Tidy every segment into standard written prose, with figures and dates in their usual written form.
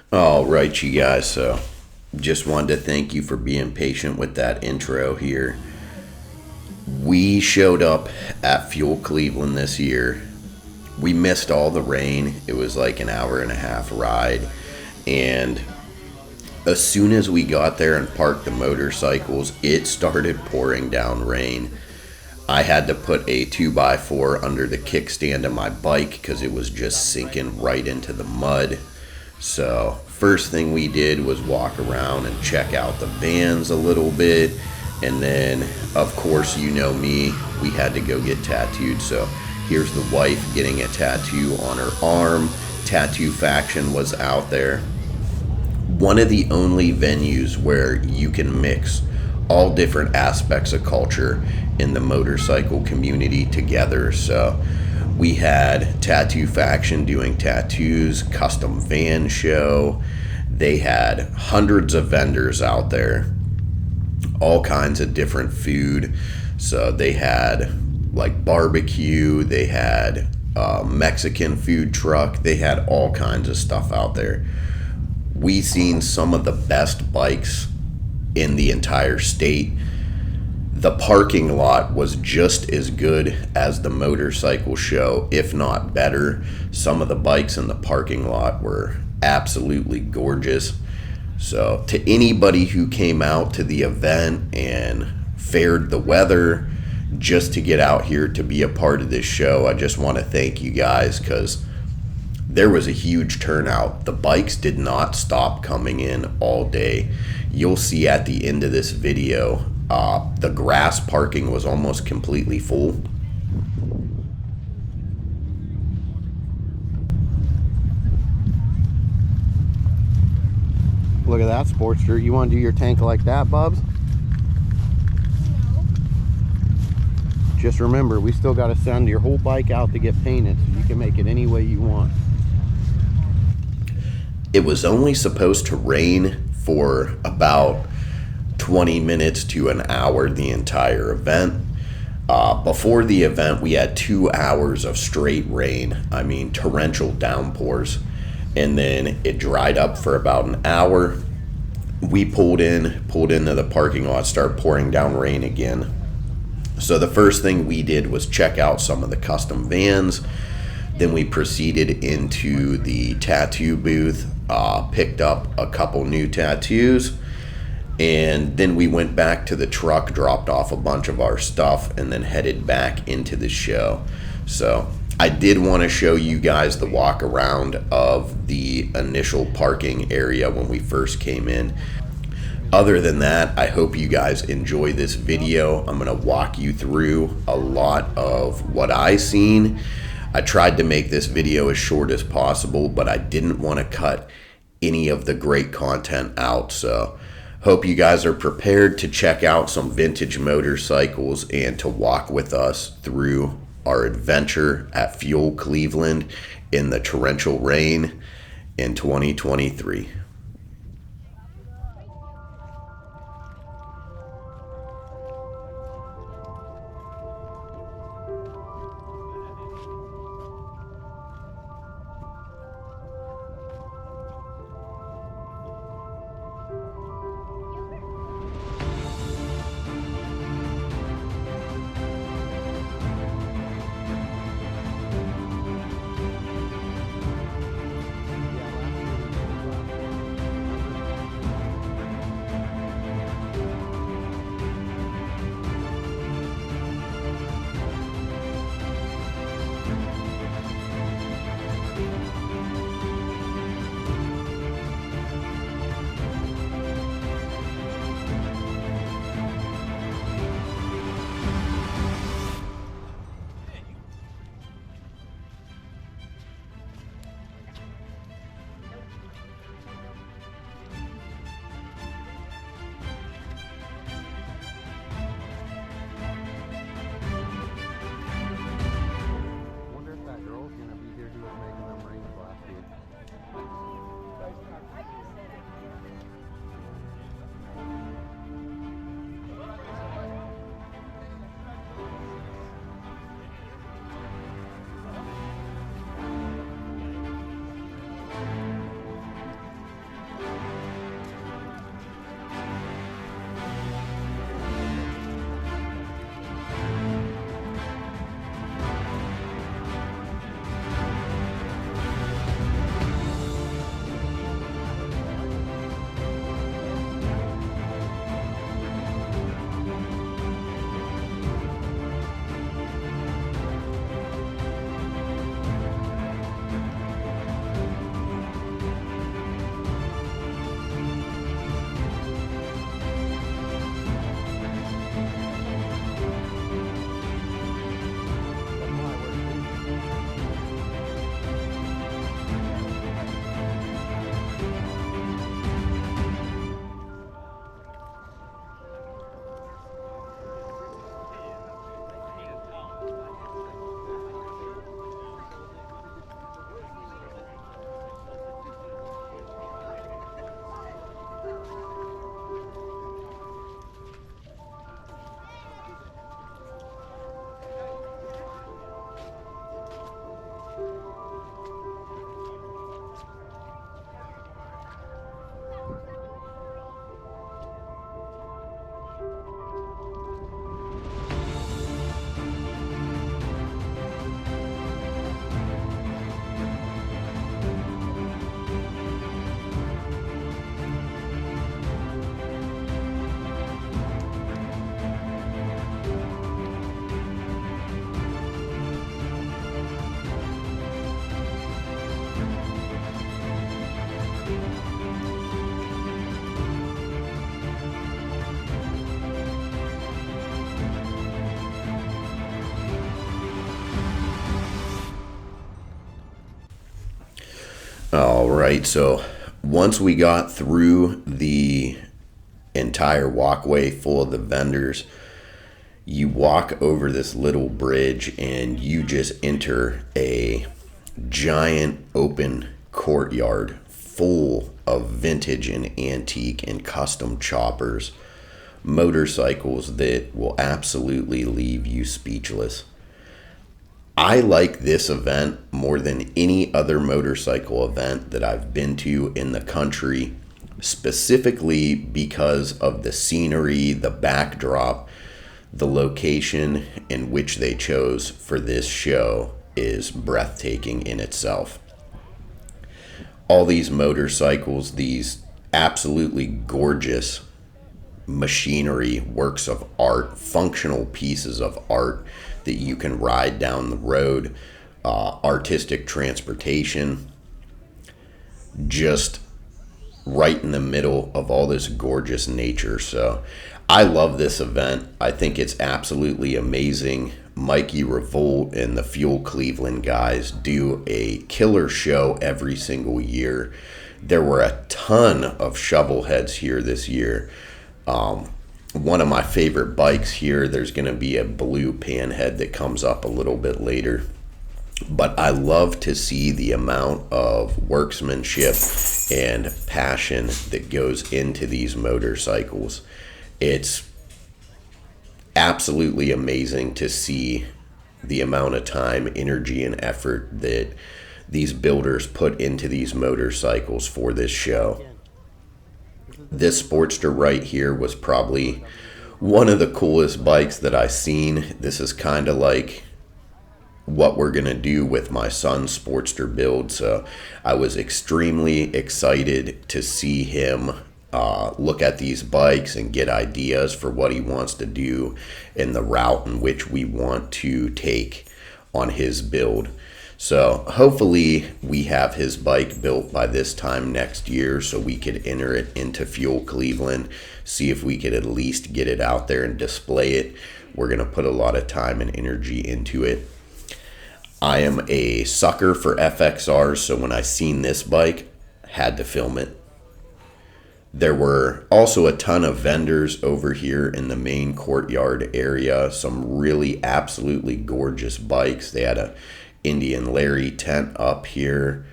All right, you guys. So, just wanted to thank you for being patient with that intro here. We showed up at Fuel Cleveland this year. We missed all the rain. It was like an hour and a half ride. And as soon as we got there and parked the motorcycles, it started pouring down rain. I had to put a 2x4 under the kickstand of my bike because it was just sinking right into the mud. So, first thing we did was walk around and check out the vans a little bit. And then, of course, you know me, we had to go get tattooed. So, here's the wife getting a tattoo on her arm. Tattoo Faction was out there. One of the only venues where you can mix all different aspects of culture in the motorcycle community together. So, we had Tattoo Faction doing tattoos, custom van show. They had hundreds of vendors out there, all kinds of different food. So they had like barbecue, they had a Mexican food truck, they had all kinds of stuff out there. We seen some of the best bikes in the entire state. The parking lot was just as good as the motorcycle show, if not better. Some of the bikes in the parking lot were absolutely gorgeous. So to anybody who came out to the event and fared the weather just to get out here to be a part of this show, I just want to thank you guys because there was a huge turnout. The bikes did not stop coming in all day. You'll see at the end of this video, the grass parking was almost completely full. Look at that Sportster. You want to do your tank like that, Bubs? No. Just remember, we still got to send your whole bike out to get painted, so you can make it any way you want. It was only supposed to rain for about 20 minutes to an hour the entire event. Before the event, we had 2 hours of straight rain. I mean, torrential downpours. And then it dried up for about an hour. We pulled into the parking lot, started pouring down rain again. So the first thing we did was check out some of the custom vans. Then we proceeded into the tattoo booth, picked up a couple new tattoos, and then we went back to the truck, dropped off a bunch of our stuff, and then headed back into the show. So I did want to show you guys the walk around of the initial parking area when we first came in. Other than that, I hope you guys enjoy this video. I'm going to walk you through a lot of what I seen. I tried to make this video as short as possible, but I didn't want to cut any of the great content out. So hope you guys are prepared to check out some vintage motorcycles and to walk with us through our adventure at Fuel Cleveland in the torrential rain in 2023. right? So once we got through the entire walkway full of the vendors, you walk over this little bridge and you just enter a giant open courtyard full of vintage and antique and custom choppers, motorcycles that will absolutely leave you speechless. I like this event more than any other motorcycle event that I've been to in the country, specifically because of the scenery, the backdrop, the location in which they chose for this show is breathtaking in itself. All these motorcycles, these absolutely gorgeous machinery, works of art, functional pieces of art that you can ride down the road, artistic transportation, just right in the middle of all this gorgeous nature. So I love this event. I think it's absolutely amazing. Mikey Revolt and the Fuel Cleveland guys do a killer show every single year. There were a ton of shovel heads here this year. One of my favorite bikes here, there's going to be a blue panhead that comes up a little bit later. But I love to see the amount of workmanship and passion that goes into these motorcycles. It's absolutely amazing to see the amount of time, energy, and effort that these builders put into these motorcycles for this show. This Sportster right here was probably one of the coolest bikes that I've seen. This is kind of like what we're going to do with my son's Sportster build. So I was extremely excited to see him look at these bikes and get ideas for what he wants to do in the route in which we want to take on his build. So hopefully we have his bike built by this time next year so we could enter it into Fuel Cleveland, see if we could at least get it out there and display it. We're going to put a lot of time and energy into it. I am a sucker for FXRs, so when I seen this bike, had to film it. There were also a ton of vendors over here in the main courtyard area, some really absolutely gorgeous bikes. They had a Indian Larry tent up here.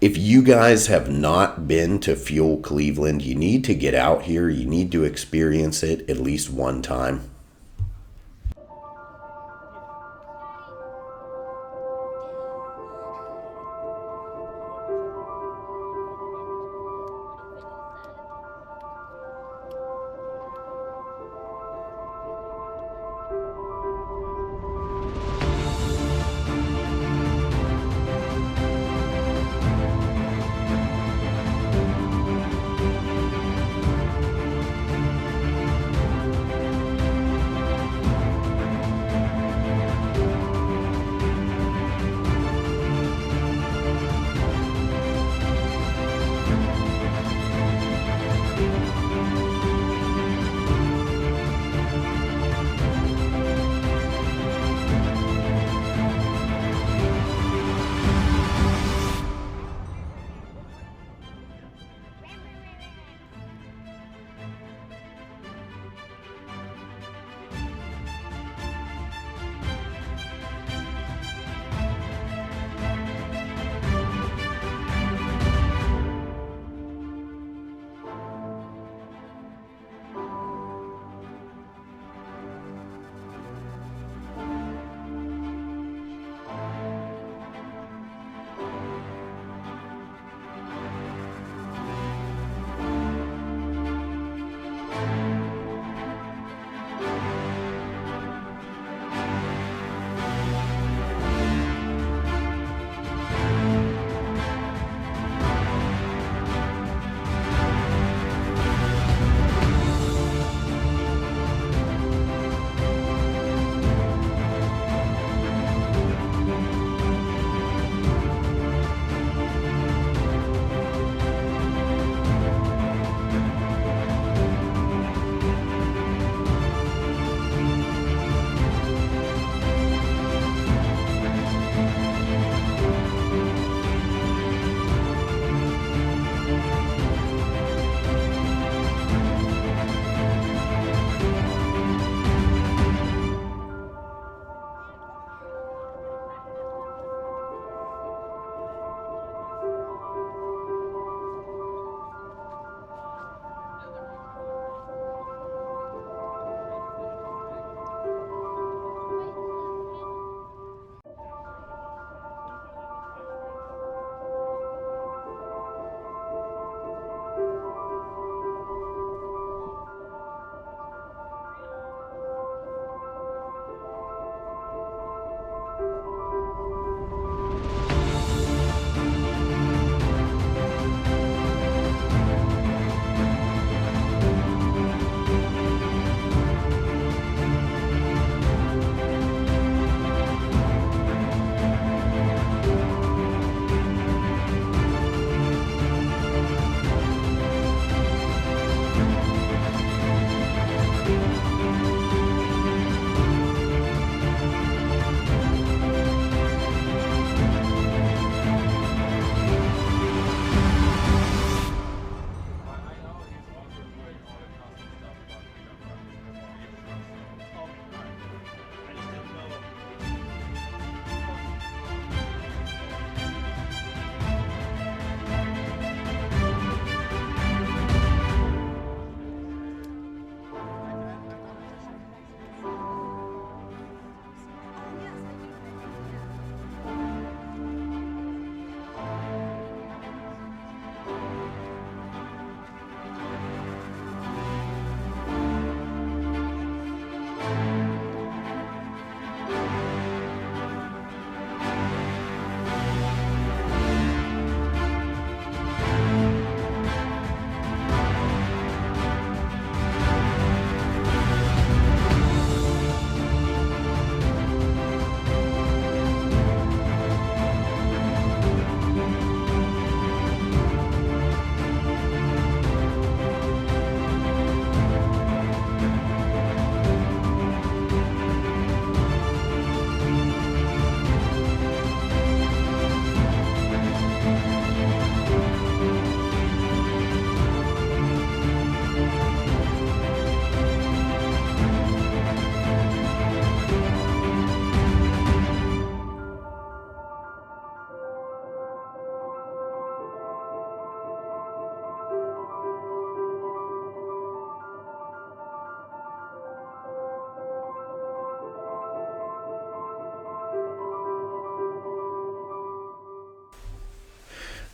If you guys have not been to Fuel Cleveland, you need to get out here. You need to experience it at least one time.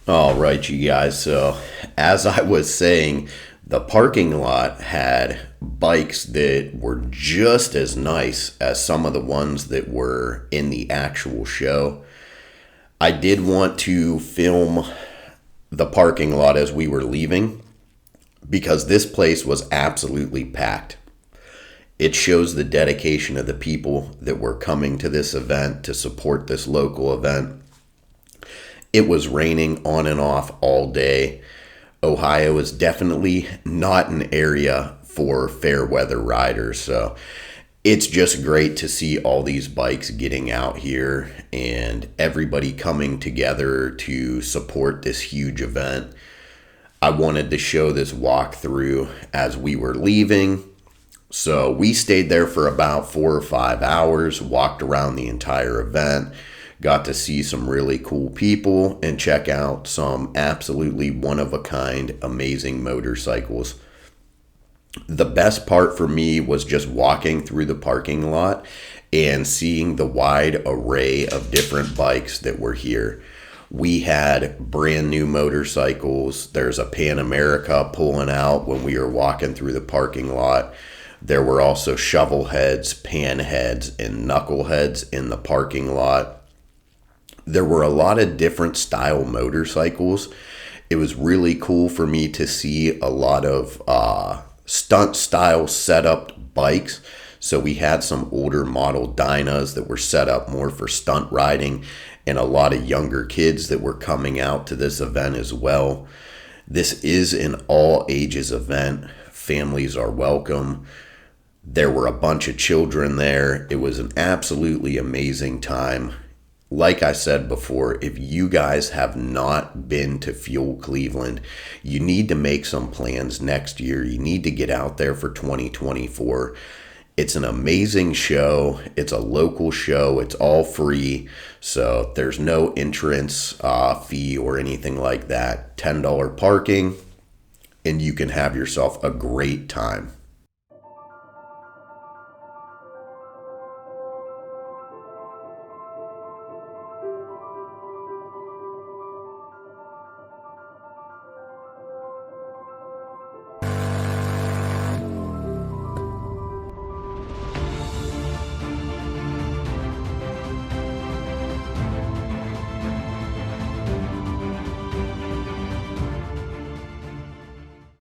All right, you guys. So, as I was saying, the parking lot had bikes that were just as nice as some of the ones that were in the actual show. I did want to film the parking lot as we were leaving because this place was absolutely packed. It shows the dedication of the people that were coming to this event to support this local event. It was raining on and off all day. Ohio is definitely not an area for fair weather riders. So it's just great to see all these bikes getting out here and everybody coming together to support this huge event. I wanted to show this walkthrough as we were leaving. So we stayed there for about 4 or 5 hours, walked around the entire event, got to see some really cool people and check out some absolutely one of a kind, amazing motorcycles. The best part for me was just walking through the parking lot and seeing the wide array of different bikes that were here. We had brand new motorcycles. There's a Pan America pulling out when we were walking through the parking lot. There were also shovel heads, pan heads, and knuckleheads in the parking lot. There were a lot of different style motorcycles. It was really cool for me to see a lot of stunt style setup bikes. So we had some older model Dynas that were set up more for stunt riding and a lot of younger kids that were coming out to this event as well. This is an all ages event. Families are welcome. There were a bunch of children there. It was an absolutely amazing time. Like I said before, if you guys have not been to Fuel Cleveland, you need to make some plans next year. You need to get out there for 2024. It's an amazing show. It's a local show. It's all free. So there's no entrance fee or anything like that. $10 parking, and you can have yourself a great time.